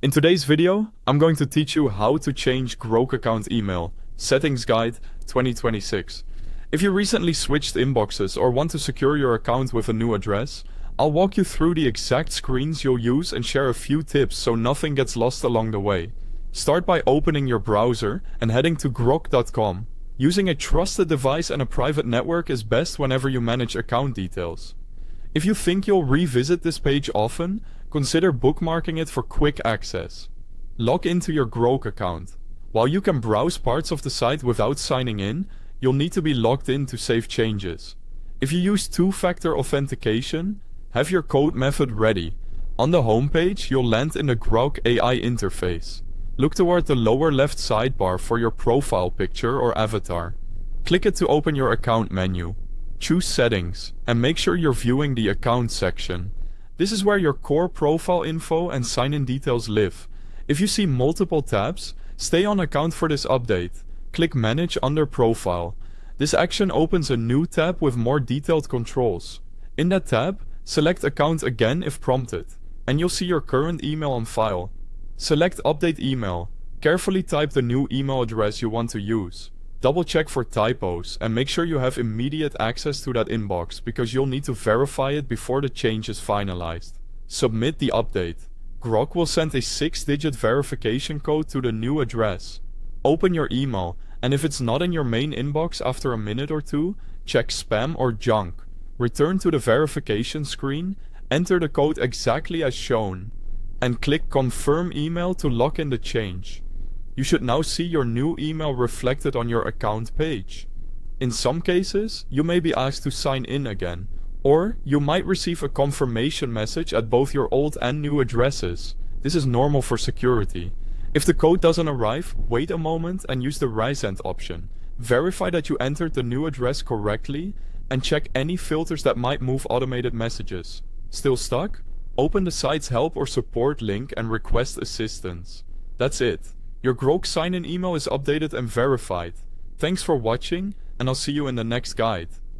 In today's video, I'm going to teach you how to change Grok account email, Settings Guide 2026. If you recently switched inboxes or want to secure your account with a new address, I'll walk you through the exact screens you'll use and share a few tips so nothing gets lost along the way. Start by opening your browser and heading to grok.com. Using a trusted device and a private network is best whenever you manage account details. If you think you'll revisit this page often, consider bookmarking it for quick access. Log into your Grok account. While you can browse parts of the site without signing in, you'll need to be logged in to save changes. If you use two-factor authentication, have your code method ready. On the homepage, you'll land in the Grok AI interface. Look toward the lower left sidebar for your profile picture or avatar. Click it to open your account menu. Choose Settings, and make sure you're viewing the Account section. This is where your core profile info and sign-in details live. If you see multiple tabs, stay on Account for this update. Click Manage under Profile. This action opens a new tab with more detailed controls. In that tab, select Account again if prompted, and you'll see your current email on file. Select Update Email. Carefully type the new email address you want to use. Double check for typos and make sure you have immediate access to that inbox because you'll need to verify it before the change is finalized. Submit the update. Grok will send a 6-digit verification code to the new address. Open your email, and if it's not in your main inbox after a minute or two, check spam or junk. Return to the verification screen, enter the code exactly as shown, and click Confirm Email to lock in the change. You should now see your new email reflected on your account page. In some cases, you may be asked to sign in again, or you might receive a confirmation message at both your old and new addresses. This is normal for security. If the code doesn't arrive, wait a moment and use the Resend option. Verify that you entered the new address correctly and check any filters that might move automated messages. Still stuck? Open the site's help or support link and request assistance. That's it. Your Grok sign-in email is updated and verified. Thanks for watching, and I'll see you in the next guide.